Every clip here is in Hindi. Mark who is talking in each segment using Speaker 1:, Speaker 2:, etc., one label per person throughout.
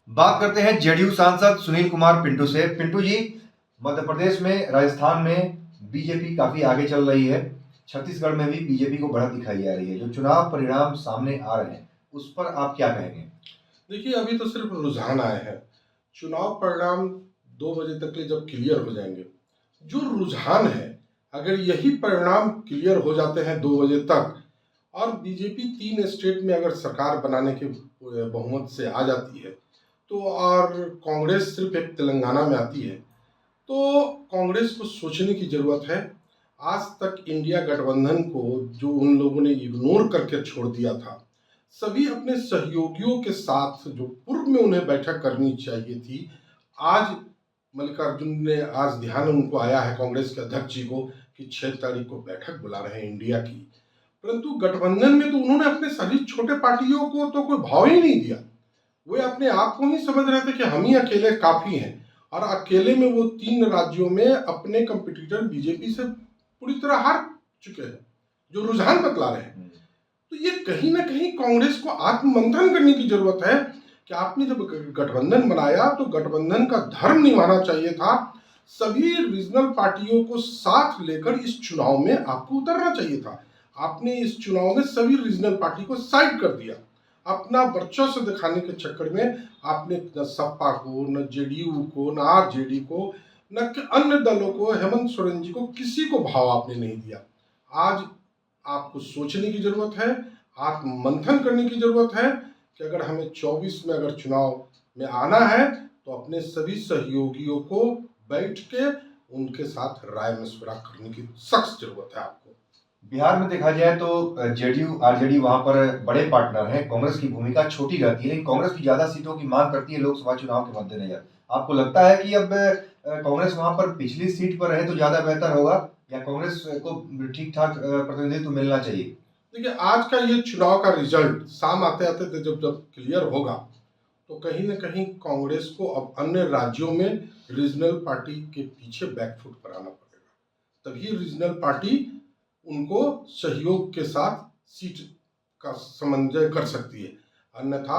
Speaker 1: बात करते हैं जेडीयू सांसद सुनील कुमार पिंटू से। पिंटू जी, मध्य प्रदेश में, राजस्थान में बीजेपी काफी आगे चल रही है। छत्तीसगढ़ में भी बीजेपी को बढ़त दिखाई जा रही है। जो चुनाव परिणाम सामने आ रहे हैं उस पर आप क्या कहेंगे?
Speaker 2: देखिए, अभी तो सिर्फ रुझान आए हैं। चुनाव परिणाम 2 बजे तक के जब क्लियर हो जाएंगे, जो रुझान है, अगर यही परिणाम क्लियर हो जाते हैं 2 बजे तक और बीजेपी 3 स्टेट में अगर सरकार बनाने के बहुमत से आ जाती है तो, और कांग्रेस सिर्फ एक तेलंगाना में आती है, तो कांग्रेस को सोचने की जरूरत है। आज तक इंडिया गठबंधन को जो उन लोगों ने इग्नोर करके छोड़ दिया था, सभी अपने सहयोगियों के साथ जो पूर्व में उन्हें बैठक करनी चाहिए थी, आज मल्लिकार्जुन ने आज ध्यान उनको आया है कांग्रेस के अध्यक्ष जी को कि 6 तारीख को बैठक बुला रहे हैं इंडिया की। परंतु गठबंधन में तो उन्होंने अपने सभी छोटे पार्टियों को तो कोई भाव ही नहीं दिया। वे अपने आप को ही समझ रहे थे कि हम ही अकेले काफी हैं, और अकेले में वो 3 राज्यों में अपने कंपटीटर बीजेपी से पूरी तरह हार चुके हैं, जो रुझान बतला रहे हैं। तो ये कहीं ना कहीं कांग्रेस को आत्ममंथन करने की जरूरत है कि आपने जब गठबंधन बनाया तो गठबंधन का धर्म निभाना चाहिए था। सभी रीजनल पार्टियों को साथ लेकर इस चुनाव में आपको उतरना चाहिए था। आपने इस चुनाव में सभी रीजनल पार्टी को साइड कर दिया। अपना वर्चस्व दिखाने के चक्कर में आपने न सपा को, न जेडीयू को, न आरजेडी को, न अन्य दलों को, हेमंत सोरेन जी को, किसी को भाव आपने नहीं दिया। आज आपको सोचने की जरूरत है, आत्ममंथन करने की जरूरत है कि अगर हमें 24 में अगर चुनाव में आना है तो अपने सभी सहयोगियों को बैठ के उनके साथ राय मशवरा करने की सख्त जरूरत है आपको।
Speaker 1: बिहार में देखा जाए तो जेडीयू आरजेडी वहां पर बड़े पार्टनर हैं। कांग्रेस की भूमिका छोटी रहती है, लेकिन कांग्रेस भी ज्यादा सीटों की मांग करती है लोकसभा चुनाव के मद्देनजर। आपको लगता है कि अब कांग्रेस वहां पर पिछली सीट पर रहे तो ज्यादा बेहतर होगा, या कांग्रेस को ठीक ठाक प्रतिनिधित्व मिलना चाहिए?
Speaker 2: देखिए, आज का ये चुनाव का रिजल्ट शाम आते आते जब जब क्लियर होगा तो कहीं ना कहीं कांग्रेस को अब अन्य राज्यों में रीजनल पार्टी के पीछे बैकफुट पर आना पड़ेगा, तभी रीजनल पार्टी उनको सहयोग के साथ सीट का समन्वय कर सकती है। अन्यथा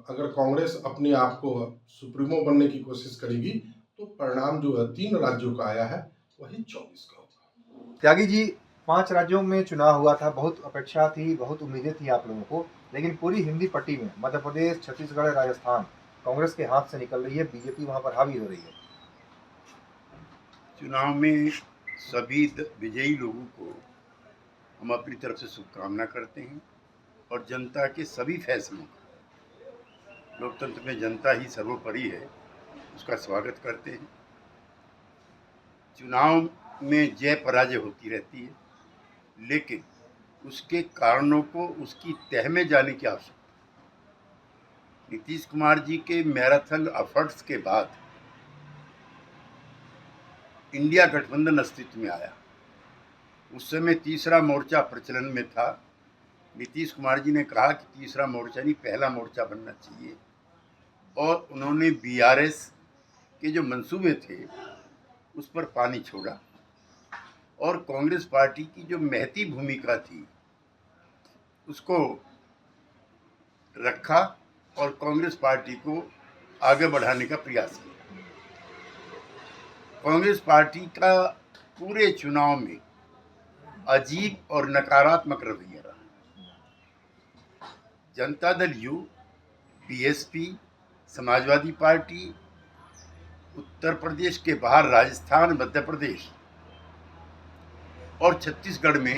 Speaker 2: अगर कांग्रेस अपने आप को सुप्रीमो बनने की कोशिश करेगी तो परिणाम जो है 3 राज्यों का आया है वही 24 का होगा।
Speaker 1: त्यागी जी, 5 राज्यों में चुनाव हुआ था। बहुत अपेक्षा थी, बहुत उम्मीदें थी आप लोगों को, लेकिन पूरी हिंदी पट्टी में मध्य प्रदेश, छत्तीसगढ़, राजस्थान कांग्रेस के हाथ से निकल रही है। बीजेपी वहां पर हावी हो रही है।
Speaker 3: चुनाव में सभी विजयी लोगों को हम अपनी तरफ से शुभकामना करते हैं और जनता के सभी फैसलों का, लोकतंत्र में जनता ही सर्वोपरि है, उसका स्वागत करते हैं। चुनाव में जय पराजय होती रहती है, लेकिन उसके कारणों को उसकी तह में जाने की आवश्यकता। नीतीश कुमार जी के मैराथन एफर्ट्स के बाद इंडिया गठबंधन अस्तित्व में आया। उस समय तीसरा मोर्चा प्रचलन में था। नीतीश कुमार जी ने कहा कि तीसरा मोर्चा नहीं, पहला मोर्चा बनना चाहिए, और उन्होंने बीआरएस के जो मंसूबे थे उस पर पानी छोड़ा, और कांग्रेस पार्टी की जो महती भूमिका थी उसको रखा और कांग्रेस पार्टी को आगे बढ़ाने का प्रयास किया। कांग्रेस पार्टी का पूरे चुनाव में अजीब और नकारात्मक रवैया रहा। Janata Dal you, BSP, Samajwadi party, Uttar Pradesh के बाहर राजस्थान, मध्य प्रदेश और छत्तीसगढ़ में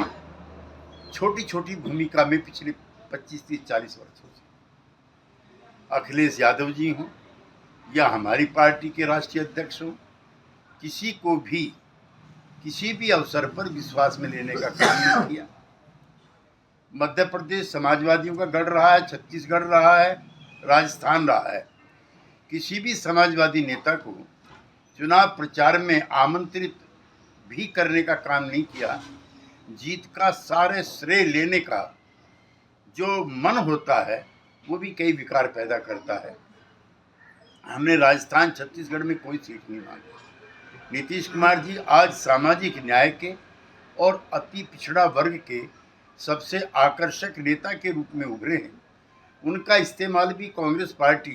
Speaker 3: छोटी छोटी भूमिका में पिछले 25-30-40 वर्षों से अखिलेश यादव जी हों या हमारी पार्टी के राष्ट्रीय अध्यक्ष हों, किसी को भी किसी भी अवसर पर विश्वास में लेने का काम नहीं किया। मध्य प्रदेश समाजवादियों का गढ़ रहा है, छत्तीसगढ़ रहा है, राजस्थान रहा है। किसी भी समाजवादी नेता को चुनाव प्रचार में आमंत्रित भी करने का काम नहीं किया। जीत का सारे श्रेय लेने का जो मन होता है वो भी कई विकार पैदा करता है। हमने राजस्थान, छत्तीसगढ़ में कोई सीट नहीं मांगी। नीतीश कुमार जी आज सामाजिक न्याय के और अति पिछड़ा वर्ग के सबसे आकर्षक नेता के रूप में उभरे हैं। उनका इस्तेमाल भी कांग्रेस पार्टी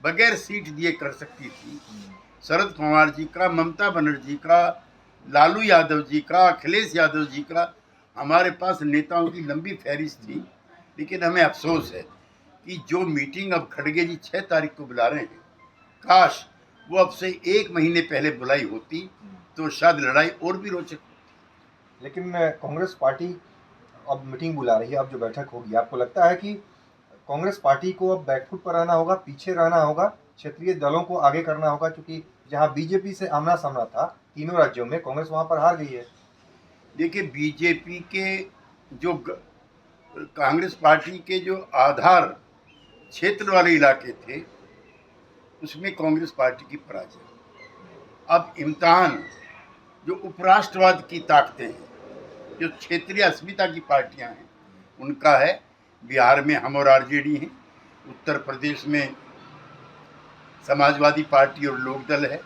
Speaker 3: बगैर सीट दिए कर सकती थी। शरद पवार जी का, ममता बनर्जी का, लालू यादव जी का, अखिलेश यादव जी का, हमारे पास नेताओं की लंबी फहरिस्त थी। लेकिन हमें अफसोस है कि जो मीटिंग अब खड़गे जी 6 तारीख को बुला रहे हैं, काश वो अब से 1 महीने पहले बुलाई होती तो शायद लड़ाई और भी रोचक होती।
Speaker 1: लेकिन कांग्रेस पार्टी अब मीटिंग बुला रही है, अब जो बैठक होगी, आपको लगता है कि कांग्रेस पार्टी को अब बैकफुट पर रहना होगा, पीछे रहना होगा, क्षेत्रीय दलों को आगे करना होगा? क्योंकि जहां बीजेपी से आमना सामना था तीनों राज्यों में, कांग्रेस वहां पर हार गई है।
Speaker 3: देखिए, बीजेपी के जो कांग्रेस पार्टी के जो आधार क्षेत्र वाले इलाके थे, उसमें कांग्रेस पार्टी की पराजय। अब इम्तिहान जो उपराष्ट्रवाद की ताकतें हैं, जो क्षेत्रीय अस्मिता की पार्टियां हैं, उनका है। बिहार में हम और आरजेडी हैं, उत्तर प्रदेश में समाजवादी पार्टी और लोकदल है,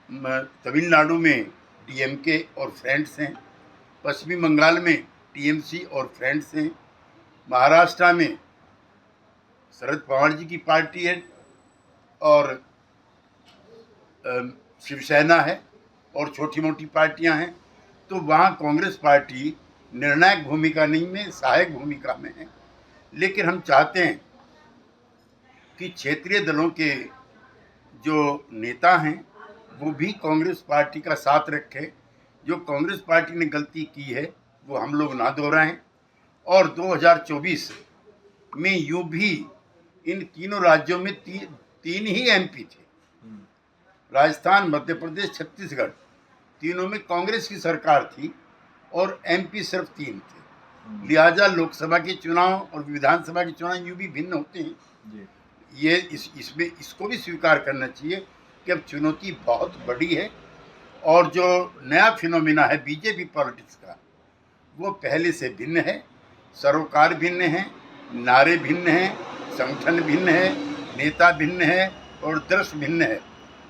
Speaker 3: तमिलनाडु में डीएमके और फ्रेंड्स हैं, पश्चिमी बंगाल में टीएमसी और फ्रेंड्स हैं, महाराष्ट्र में शरद पवार जी की पार्टी है और शिवसेना है और छोटी मोटी पार्टियां हैं। तो वहाँ कांग्रेस पार्टी निर्णायक भूमिका नहीं में, सहायक भूमिका में है। लेकिन हम चाहते हैं कि क्षेत्रीय दलों के जो नेता हैं वो भी कांग्रेस पार्टी का साथ रखें। जो कांग्रेस पार्टी ने गलती की है वो हम लोग ना दोहराएं। और 2024 में यूं भी इन तीनों राज्यों में तीन ही एमपी थे, राजस्थान, मध्य प्रदेश, छत्तीसगढ़, तीनों में कांग्रेस की सरकार थी और एमपी सिर्फ 3 थे। लिहाजा लोकसभा के चुनाव और विधानसभा के चुनाव यूं भी भिन्न होते हैं। ये इसमें इसको भी स्वीकार करना चाहिए कि अब चुनौती बहुत बड़ी है और जो नया फिनोमिना है बीजेपी पॉलिटिक्स का, वो पहले से भिन्न है। सरोकार भिन्न है, नारे भिन्न हैं, संगठन भिन्न है, नेता भिन्न है और दृश्य भिन्न है।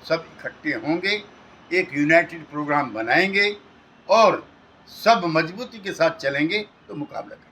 Speaker 3: सब इकट्ठे होंगे, एक यूनाइटेड प्रोग्राम बनाएंगे और सब मजबूती के साथ चलेंगे तो मुकाबला करेंगे।